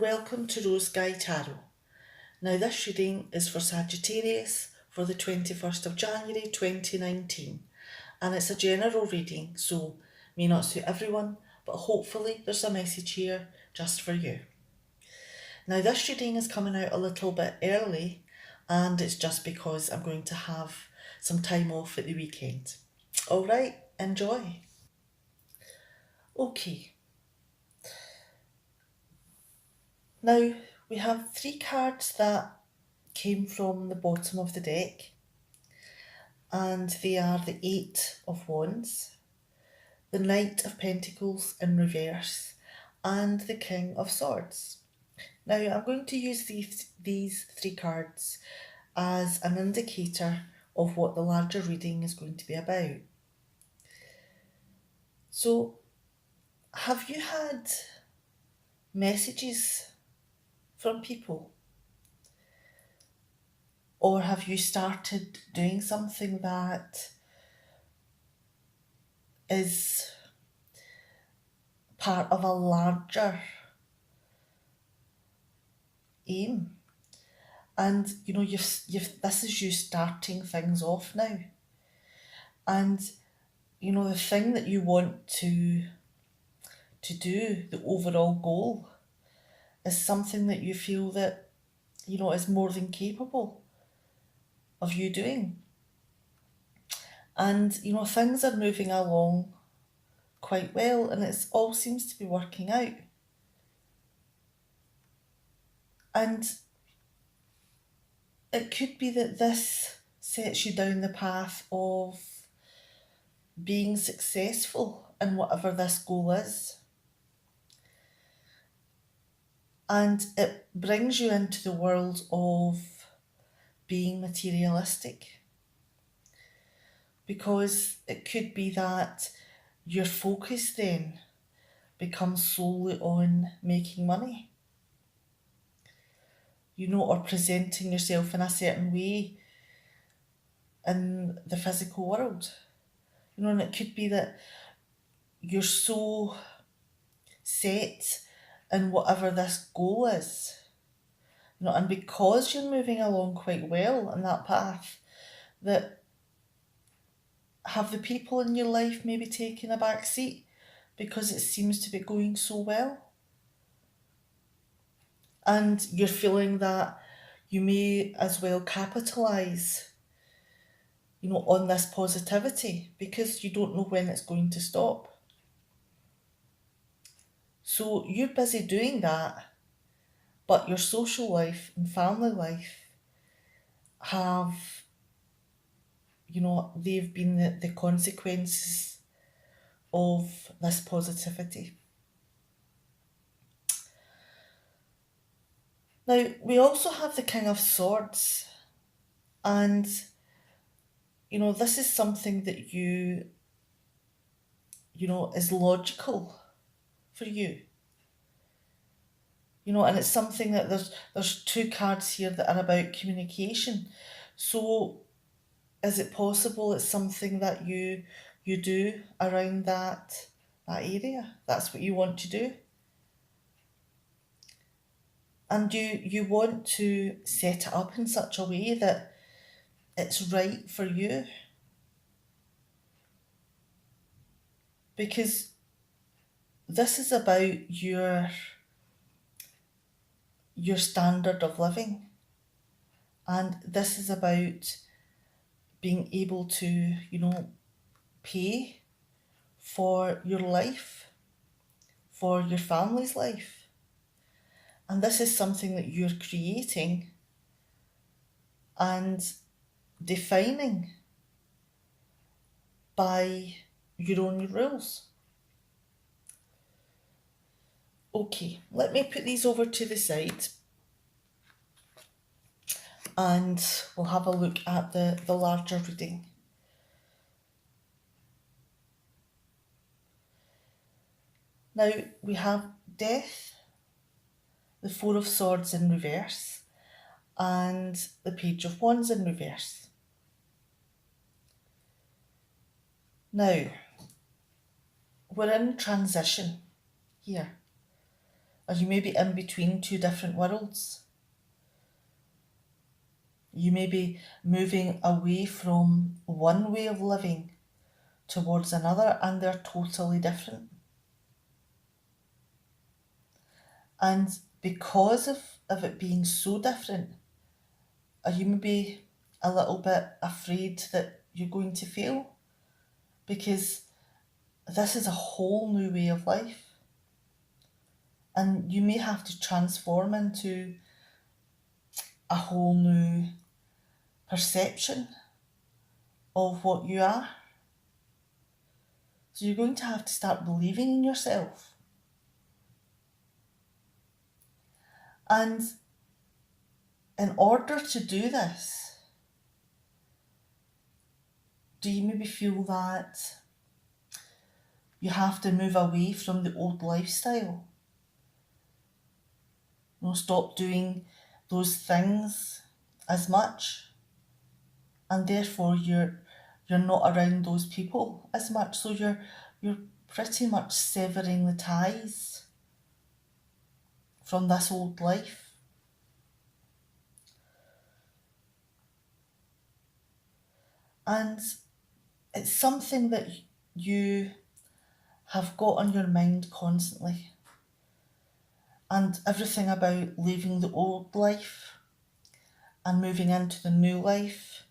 welcome to Rose Sky Tarot. Now this reading is for Sagittarius for the 21st of January 2019, and it's a general reading, so may not suit everyone, but hopefully there's a message here just for you. Now this reading is coming out a little bit early, and it's just because I'm going to have some time off at the weekend. Alright, enjoy. Okay. Now, we have 3 cards that came from the bottom of the deck, and they are the 8 of Wands, the Knight of Pentacles in reverse, and the King of Swords. Now, I'm going to use these 3 cards as an indicator of what the larger reading is going to be about. So, have you had messages from people? Or have you started doing something that is part of a larger aim? And you've this is you starting things off now. And the thing that you want to do, the overall goal, is something that you feel that is more than capable of you doing. And things are moving along quite well, and it all seems to be working out. And it could be that this sets you down the path of being successful in whatever this goal is. And it brings you into the world of being materialistic. Because it could be that your focus then becomes solely on making money. Or presenting yourself in a certain way in the physical world. And it could be that you're so set in whatever this goal is. And because you're moving along quite well in that path, that have the people in your life maybe taken a back seat because it seems to be going so well? And you're feeling that you may as well capitalise, on this positivity because you don't know when it's going to stop. So you're busy doing that, but your social life and family life have, they've been the consequences of this positivity. Now, we also have the King of Swords, and, this is something that is logical for you. And it's something that there's 2 cards here that are about communication. So is it possible it's something that you do around that area? That's what you want to do. And you want to set it up in such a way that it's right for you. Because this is about your standard of living. And this is about being able to, pay for your life, for your family's life. And this is something that you're creating and defining by your own rules. Okay, let me put these over to the side and we'll have a look at the larger reading. Now we have Death, the 4 of Swords in reverse, and the Page of Wands in reverse. Now, we're in transition here. Or you may be in between two different worlds. You may be moving away from one way of living towards another, and they're totally different. And because of it being so different, are you maybe a little bit afraid that you're going to fail? Because this is a whole new way of life. And you may have to transform into a whole new perception of what you are. So you're going to have to start believing in yourself. And in order to do this, do you maybe feel that you have to move away from the old lifestyle? Stop doing those things as much, and therefore you're not around those people as much. So you're pretty much severing the ties from this old life. And it's something that you have got on your mind constantly. And everything about leaving the old life and moving into the new life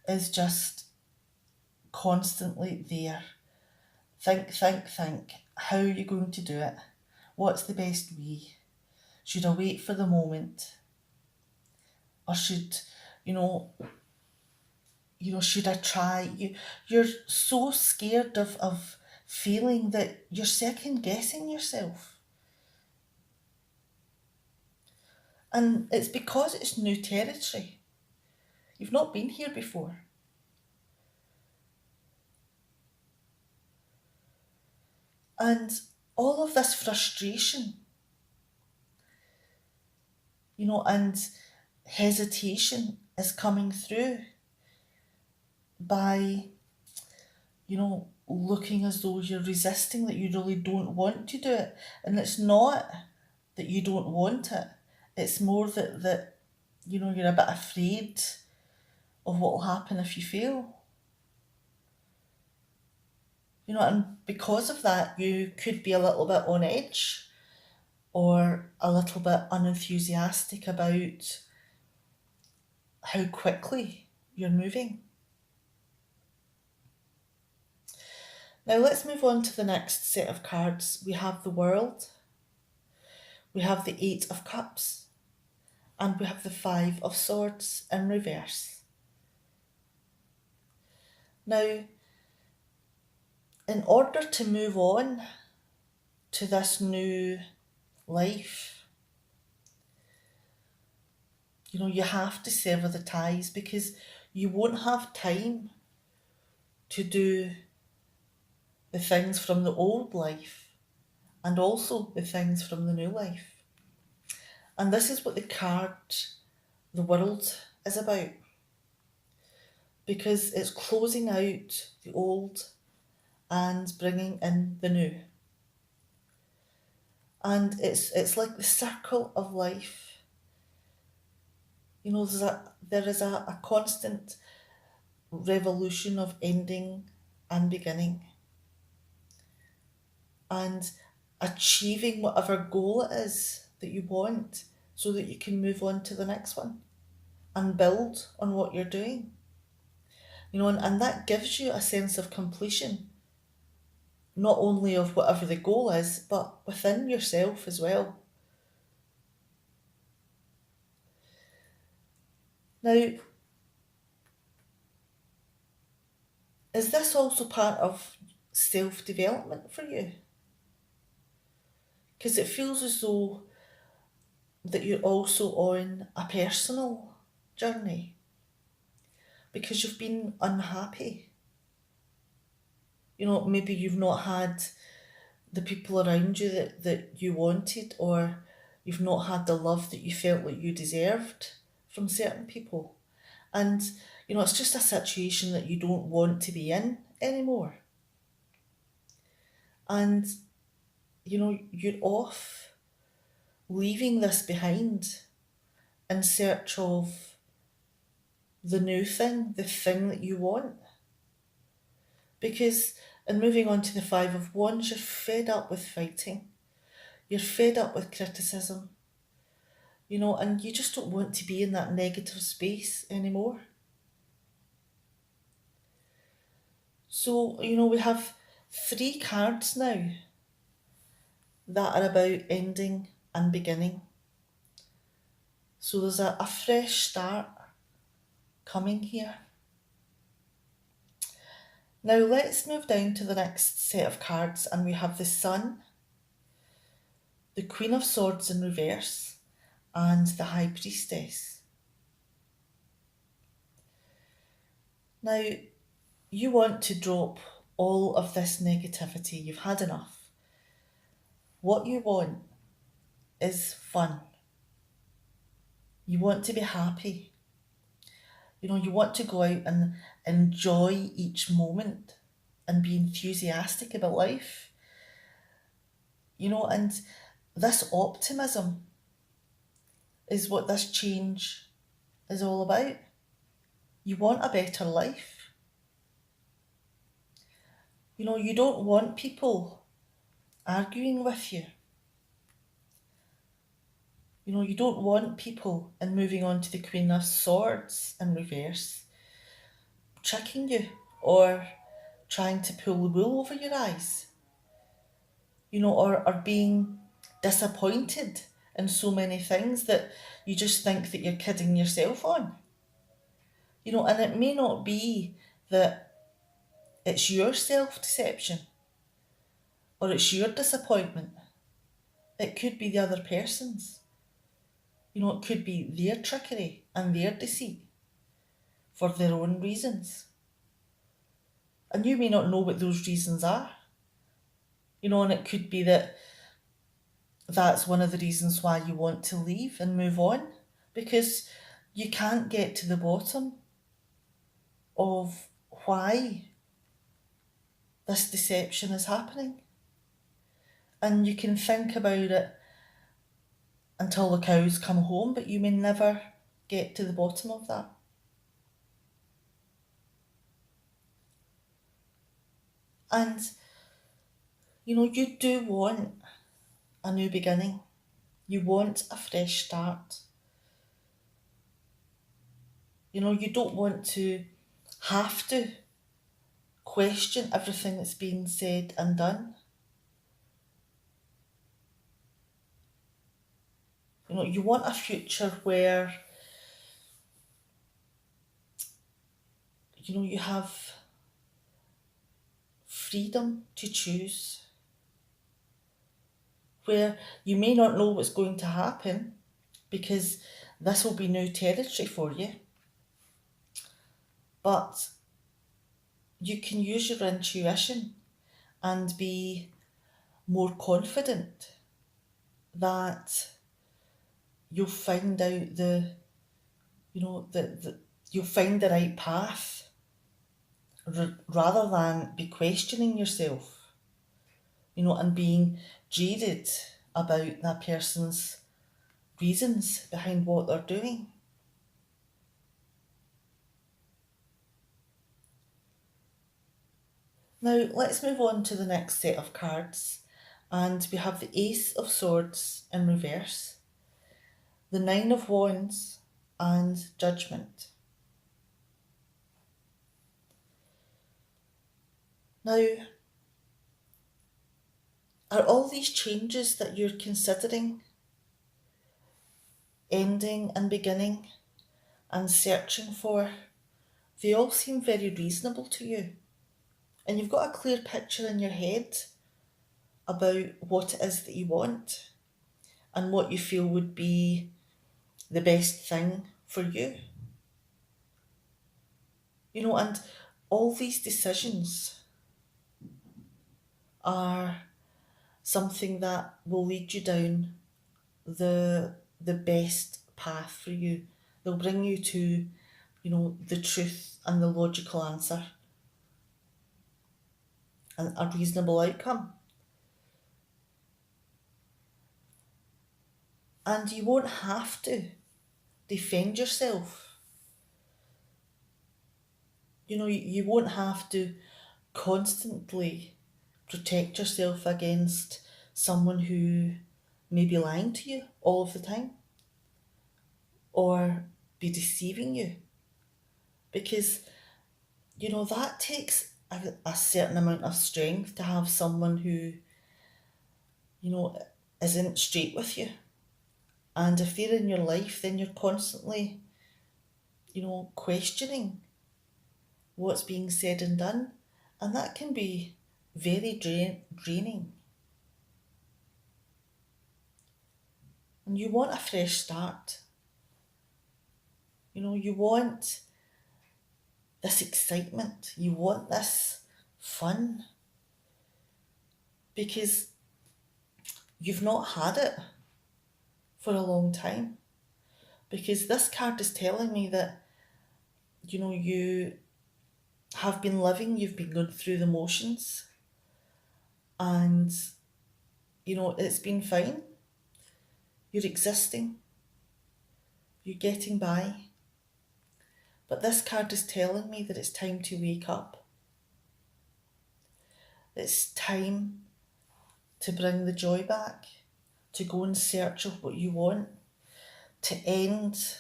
is just constantly there. Think. How are you going to do it? What's the best way? Should I wait for the moment? Or should I try? You're so scared of feeling that you're second guessing yourself. And it's because it's new territory. You've not been here before. And all of this frustration, and hesitation is coming through by, looking as though you're resisting, that you really don't want to do it. And it's not that you don't want it. It's more that you're a bit afraid of what will happen if you fail. And because of that, you could be a little bit on edge or a little bit unenthusiastic about how quickly you're moving. Now let's move on to the next set of cards. We have the World, we have the Eight of Cups, and we have the Five of Swords in reverse. Now, in order to move on to this new life, you have to sever the ties, because you won't have time to do the things from the old life and also the things from the new life. And this is what the card, the World, is about. Because it's closing out the old and bringing in the new. And it's like the circle of life. There is a constant revolution of ending and beginning. And achieving whatever goal it is that you want, so that you can move on to the next one and build on what you're doing. And that gives you a sense of completion, not only of whatever the goal is, but within yourself as well. Now, is this also part of self-development for you? Because it feels as though that you're also on a personal journey, because you've been unhappy. Maybe you've not had the people around you that you wanted, or you've not had the love that you felt like you deserved from certain people. And, it's just a situation that you don't want to be in anymore. And, you're off leaving this behind in search of the new thing, the thing that you want. Because in moving on to the Five of Wands, you're fed up with fighting. You're fed up with criticism, and you just don't want to be in that negative space anymore. So, we have 3 cards now that are about ending and beginning. So there's a fresh start coming here. Now let's move down to the next set of cards, and we have the Sun, the Queen of Swords in reverse, and the High Priestess. Now, you want to drop all of this negativity. You've had enough. What you want is fun. You want to be happy. You want to go out and enjoy each moment and be enthusiastic about life. And this optimism is what this change is all about. You want a better life. You don't want people arguing with you. You don't want people, and moving on to the Queen of Swords in reverse, tricking you or trying to pull the wool over your eyes, or being disappointed in so many things that you just think that you're kidding yourself on. And it may not be that it's your self-deception or it's your disappointment. It could be the other person's. It could be their trickery and their deceit for their own reasons. And you may not know what those reasons are. And it could be that that's one of the reasons why you want to leave and move on, because you can't get to the bottom of why this deception is happening. And you can think about it until the cows come home, but you may never get to the bottom of that. And, you do want a new beginning. You want a fresh start. You don't want to have to question everything that's been said and done. You want a future where, you have freedom to choose, where you may not know what's going to happen because this will be new territory for you, but you can use your intuition and be more confident that you'll find out you'll find the right path rather than be questioning yourself, and being jaded about that person's reasons behind what they're doing. Now, let's move on to the next set of cards, and we have the Ace of Swords in reverse, the Nine of Wands, and Judgment. Now, are all these changes that you're considering, ending and beginning and searching for, they all seem very reasonable to you? And you've got a clear picture in your head about what it is that you want and what you feel would be the best thing for you. And all these decisions are something that will lead you down the best path for you. They'll bring you to, the truth and the logical answer and a reasonable outcome. And you won't have to defend yourself. You won't have to constantly protect yourself against someone who may be lying to you all of the time or be deceiving you. Because, that takes a certain amount of strength to have someone who, you know, isn't straight with you. And if they're in your life, then you're constantly, questioning what's being said and done. And that can be very draining. And you want a fresh start. You want this excitement. You want this fun because you've not had it for a long time. Because this card is telling me that, you have been living, you've been going through the motions, and, it's been fine. You're existing, you're getting by. But this card is telling me that it's time to wake up. It's time to bring the joy back, to go in search of what you want, to end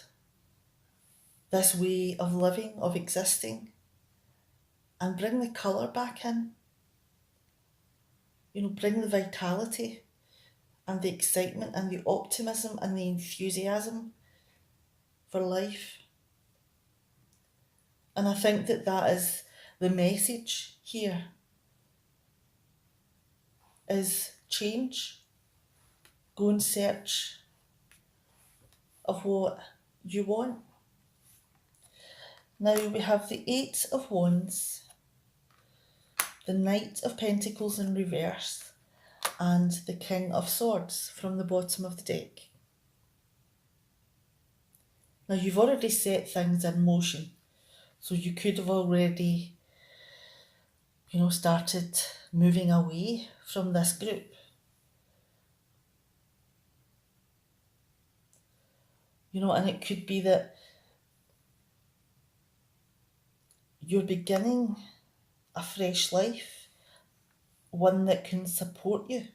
this way of living, of existing, and bring the colour back in. Bring the vitality and the excitement and the optimism and the enthusiasm for life. And I think that is the message here, is change. Go in search of what you want. Now we have the Eight of Wands, the Knight of Pentacles in reverse, and the King of Swords from the bottom of the deck. Now you've already set things in motion, so you could have already, started moving away from this group. And it could be that you're beginning a fresh life, one that can support you.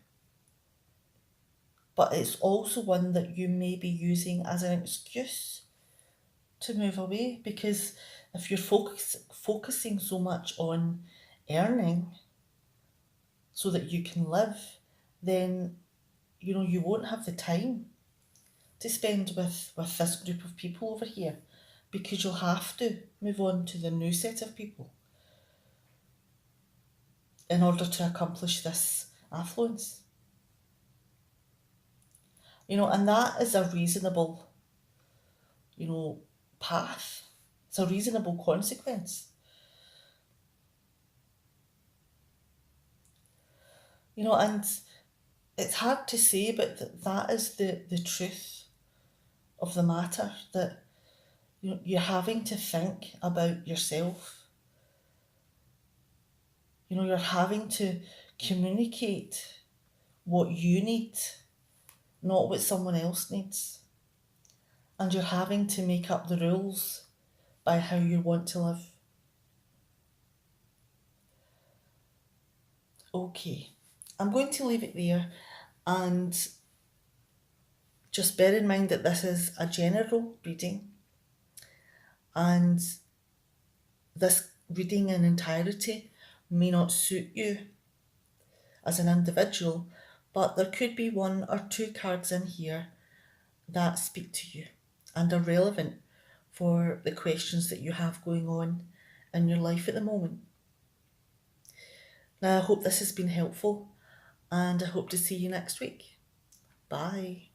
But it's also one that you may be using as an excuse to move away, because if you're focusing so much on earning so that you can live, then you won't have the time to spend with this group of people over here, because you'll have to move on to the new set of people in order to accomplish this affluence. And that is a reasonable, path. It's a reasonable consequence. And it's hard to say, but that is the truth of the matter, that you're having to think about yourself. You're having to communicate what you need, not what someone else needs. And you're having to make up the rules by how you want to live. Okay, I'm going to leave it there, and just bear in mind that this is a general reading, and this reading in entirety may not suit you as an individual, but there could be one or two cards in here that speak to you and are relevant for the questions that you have going on in your life at the moment. Now, I hope this has been helpful, and I hope to see you next week. Bye.